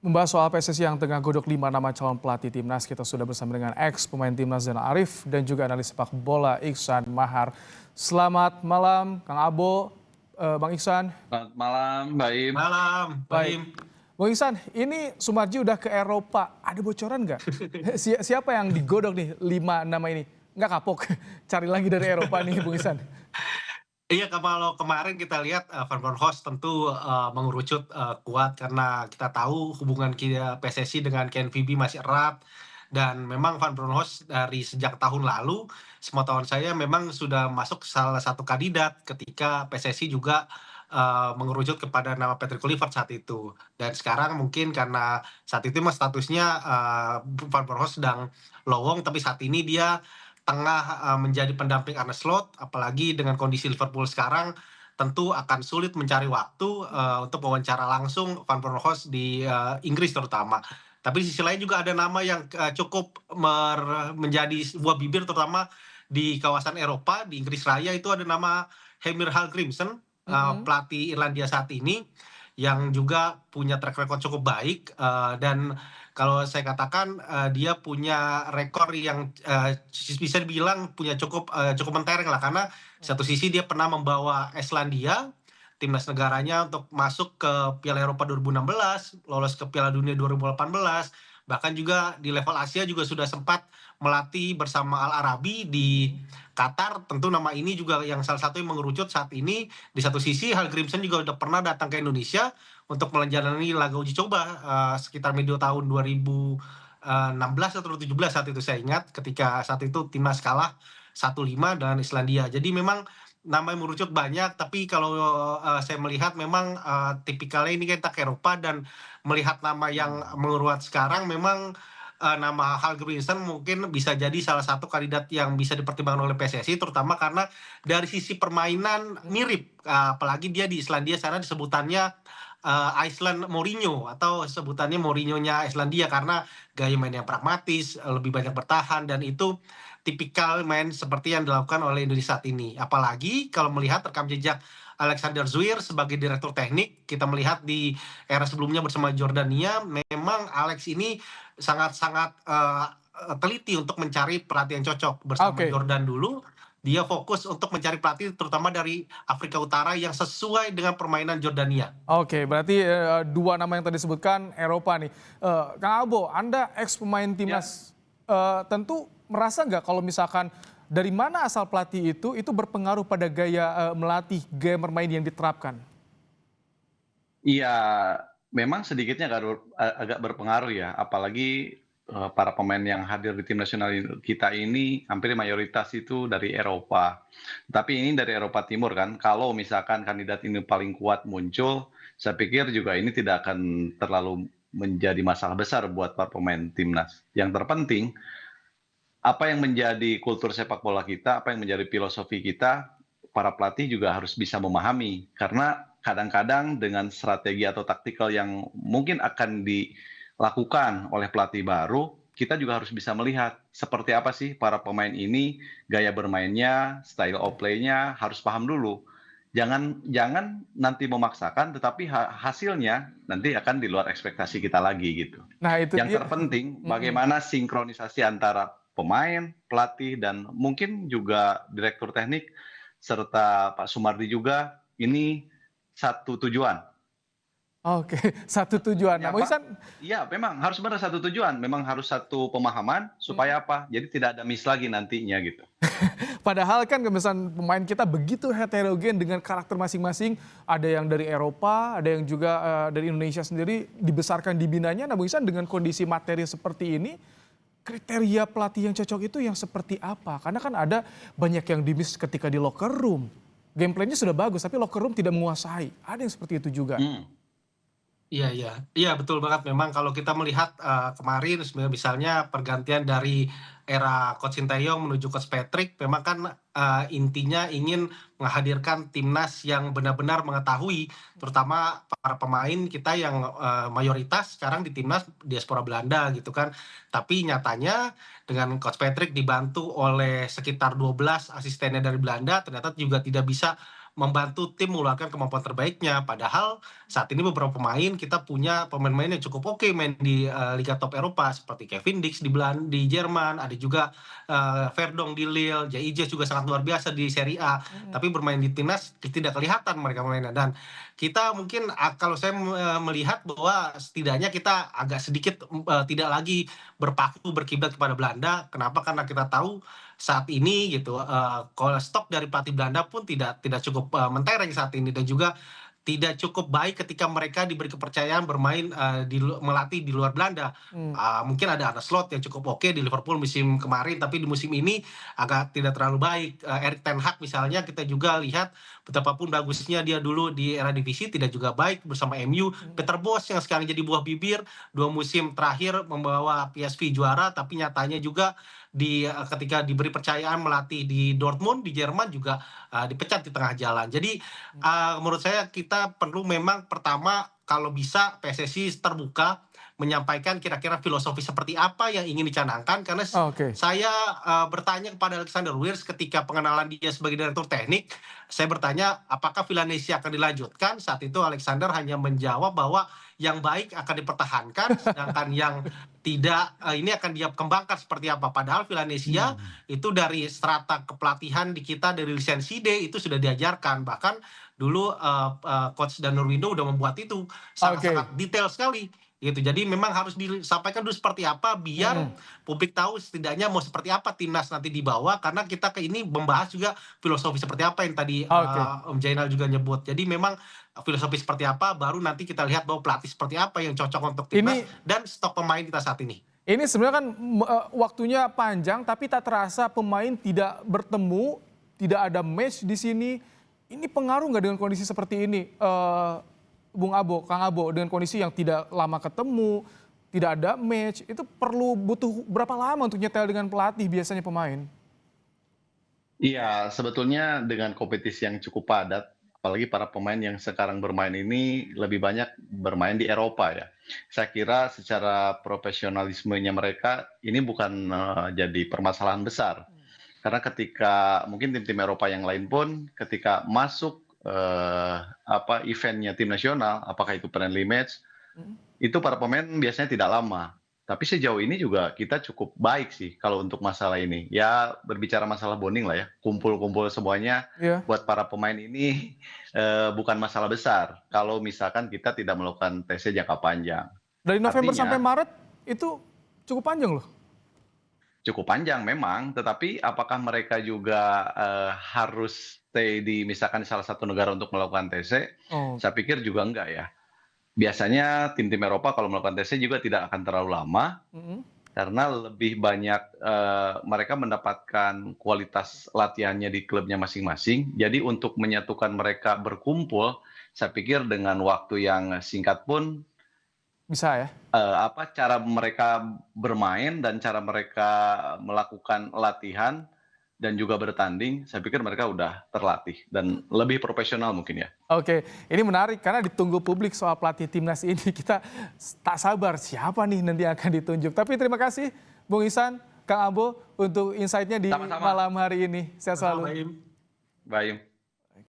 Membahas soal PSSI yang tengah godok 5 nama calon pelatih timnas, kita sudah bersama dengan ex pemain timnas Zainal Arif dan juga analis sepak bola Iksan Mahar. Selamat malam, Kang Abo, Bang Iksan. Selamat malam, Mbak Im. Malam, Baik, Baim. Bang Iksan, ini Sumarji udah ke Eropa, ada bocoran nggak? Siapa yang digodok nih 5 nama ini? Nggak kapok, cari lagi dari Eropa nih, Bang Iksan. Iya, kalau kemarin kita lihat Van Bronckhorst tentu mengerucut kuat karena kita tahu hubungan PSSI dengan KNVB masih erat dan memang Van Bronckhorst dari sejak tahun lalu, sepengetahuan saya memang sudah masuk salah satu kandidat ketika PSSI juga mengerucut kepada nama Patrick Kluivert saat itu. Dan sekarang mungkin karena saat itu mas statusnya Van Bronckhorst sedang lowong, tapi saat ini dia tengah menjadi pendamping Arne Slot, apalagi dengan kondisi Liverpool sekarang, tentu akan sulit mencari waktu untuk wawancara langsung Van Bronckhorst di Inggris terutama. Tapi di sisi lain juga ada nama yang cukup menjadi sebuah bibir terutama di kawasan Eropa, di Inggris Raya itu ada nama Heimir Hallgrimsson, pelatih Irlandia saat ini, yang juga punya track record cukup baik dan kalau saya katakan dia punya rekor yang bisa dibilang punya cukup mentereng lah karena satu sisi dia pernah membawa Islandia timnas negaranya untuk masuk ke Piala Eropa 2016, lolos ke Piala Dunia 2018, bahkan juga di level Asia juga sudah sempat melatih bersama Al Arabi di Qatar. Tentu nama ini juga yang salah satu yang mengerucut saat ini. Di satu sisi Hallgrimsson juga udah pernah datang ke Indonesia untuk menjalani laga uji coba sekitar medio tahun 2016 atau 2017 saat itu saya ingat ketika saat itu timnas kalah 1-5 dengan Islandia. Jadi memang nama yang merucut banyak, tapi kalau saya melihat memang tipikalnya ini kita ke Eropa dan melihat nama yang menguat sekarang memang nama Hallgrimsson mungkin bisa jadi salah satu kandidat yang bisa dipertimbangkan oleh PSSI terutama karena dari sisi permainan mirip, apalagi dia di Islandia sana disebutannya Iceland Mourinho atau sebutannya Mourinho-nya Islandia karena gaya main yang pragmatis, lebih banyak bertahan dan itu tipikal main seperti yang dilakukan oleh Indonesia saat ini. Apalagi kalau melihat rekam jejak Alexander Zwier sebagai direktur teknik, kita melihat di era sebelumnya bersama Jordania, memang Alex ini sangat-sangat teliti untuk mencari pelatih yang cocok bersama Oke. Jordan dulu. Dia fokus untuk mencari pelatih terutama dari Afrika Utara yang sesuai dengan permainan Jordania. Oke, berarti 2 nama yang tadi disebutkan Eropa nih. Kang Abo, Anda ex pemain timnas, tentu merasa nggak kalau misalkan dari mana asal pelatih itu berpengaruh pada gaya melatih, gaya bermain yang diterapkan? Iya, memang sedikitnya agak berpengaruh ya, apalagi para pemain yang hadir di tim nasional kita ini hampir mayoritas itu dari Eropa. Tapi ini dari Eropa Timur kan, kalau misalkan kandidat ini paling kuat muncul, saya pikir juga ini tidak akan terlalu menjadi masalah besar buat para pemain timnas. Yang terpenting, apa yang menjadi kultur sepak bola kita, apa yang menjadi filosofi kita, para pelatih juga harus bisa memahami. Karena kadang-kadang dengan strategi atau taktikal yang mungkin akan dilakukan oleh pelatih baru, kita juga harus bisa melihat seperti apa sih para pemain ini, gaya bermainnya, style of play-nya, harus paham dulu. Jangan nanti memaksakan, tetapi hasilnya nanti akan di luar ekspektasi kita lagi gitu. Nah itu Yang dia. terpenting bagaimana sinkronisasi antara pemain, pelatih, dan mungkin juga direktur teknik serta Pak Sumardi juga ini satu tujuan. Oke, satu tujuan. Nah, Ya, Bang Pak. Iksan, Iya, memang harus benar satu tujuan. Memang harus satu pemahaman supaya apa? Jadi tidak ada miss lagi nantinya gitu. padahal kan kebiasaan pemain kita begitu heterogen dengan karakter masing-masing. Ada yang dari Eropa, ada yang juga dari Indonesia sendiri dibesarkan dibinanya. Nah, Bang Iksan dengan kondisi materi seperti ini, kriteria pelatih yang cocok itu yang seperti apa? Karena kan ada banyak yang di-miss ketika di locker room. Gameplaynya sudah bagus, tapi locker room tidak menguasai. Ada yang seperti itu juga. Iya betul banget. Memang kalau kita melihat kemarin misalnya pergantian dari era Coach Sinteyong menuju Coach Patrick, memang kan intinya ingin menghadirkan timnas yang benar-benar mengetahui, terutama para pemain kita yang mayoritas sekarang di timnas diaspora Belanda gitu kan. Tapi nyatanya dengan Coach Patrick dibantu oleh sekitar 12 asistennya dari Belanda, ternyata juga tidak bisa membantu tim mengeluarkan kemampuan terbaiknya. Padahal saat ini beberapa pemain kita punya pemain-pemain yang cukup oke main di Liga Top Eropa seperti Kevin Dix di Jerman, ada juga Verdong di Lille, JIJ juga sangat luar biasa di Serie A. Tapi bermain di timnas tidak kelihatan mereka mainnya. Dan kita mungkin kalau saya melihat bahwa setidaknya kita agak sedikit tidak lagi berkiblat kepada Belanda. Kenapa? Karena kita tahu saat ini gitu kalau stok dari pelatih Belanda pun tidak cukup mentereng saat ini, dan juga tidak cukup baik ketika mereka diberi kepercayaan bermain melatih di luar Belanda. Hmm. Mungkin ada Arne Slot yang cukup oke di Liverpool musim kemarin, tapi di musim ini agak tidak terlalu baik. Erik ten Hag misalnya kita juga lihat betapapun bagusnya dia dulu di era divisi, tidak juga baik bersama MU. Peter Bosz yang sekarang jadi buah bibir, 2 musim terakhir membawa PSV juara, tapi nyatanya juga ketika diberi percayaan melatih di Dortmund di Jerman juga dipecat di tengah jalan. Jadi menurut saya kita perlu memang pertama kalau bisa PSSI terbuka menyampaikan kira-kira filosofi seperti apa yang ingin dicanangkan, karena Oke. saya bertanya kepada Alexander Wiers ketika pengenalan dia sebagai direktur teknik. Saya bertanya apakah Villanesia akan dilanjutkan. Saat itu Alexander hanya menjawab bahwa yang baik akan dipertahankan, sedangkan yang tidak ini akan dia kembangkan seperti apa. Padahal Villanesia itu dari strata kepelatihan di kita dari lisensi D itu sudah diajarkan. Bahkan dulu coach Dan Nurwindo udah membuat itu sangat-sangat detail sekali gitu. Jadi memang harus disampaikan dulu seperti apa biar publik tahu setidaknya mau seperti apa timnas nanti dibawa, karena kita ke ini membahas juga filosofi seperti apa yang tadi Om Jainal juga nyebut. Jadi memang filosofi seperti apa baru nanti kita lihat bahwa pelatih seperti apa yang cocok untuk timnas dan stok pemain kita saat ini. Ini sebenarnya kan waktunya panjang, tapi tak terasa pemain tidak bertemu, tidak ada match di sini. Ini pengaruh nggak dengan kondisi seperti ini, Bung Abo, Kang Abo, dengan kondisi yang tidak lama ketemu, tidak ada match, itu butuh berapa lama untuk nyetel dengan pelatih biasanya pemain? Iya, sebetulnya dengan kompetisi yang cukup padat, apalagi para pemain yang sekarang bermain ini lebih banyak bermain di Eropa ya. Saya kira secara profesionalismenya mereka ini bukan jadi permasalahan besar. Karena ketika mungkin tim-tim Eropa yang lain pun ketika masuk eventnya tim nasional, apakah itu friendly match, itu para pemain biasanya tidak lama. Tapi sejauh ini juga kita cukup baik sih kalau untuk masalah ini. Ya berbicara masalah bonding lah ya, kumpul-kumpul semuanya buat para pemain ini bukan masalah besar. Kalau misalkan kita tidak melakukan tesnya jangka panjang. Dari November sampai Maret itu cukup panjang loh. Cukup panjang memang, tetapi apakah mereka juga harus stay di misalkan di salah satu negara untuk melakukan TC? Saya pikir juga enggak ya. Biasanya tim-tim Eropa kalau melakukan TC juga tidak akan terlalu lama, karena lebih banyak mereka mendapatkan kualitas latihannya di klubnya masing-masing. Jadi untuk menyatukan mereka berkumpul, saya pikir dengan waktu yang singkat pun bisa ya. Cara mereka bermain dan cara mereka melakukan latihan dan juga bertanding, saya pikir mereka udah terlatih dan lebih profesional mungkin ya. Oke, ini menarik karena ditunggu publik soal pelatih timnas ini. Kita tak sabar siapa nih nanti akan ditunjuk. Tapi terima kasih Bung Ihsan, Kang Abo untuk insight-nya di malam hari ini. Sehat selalu. Bayum.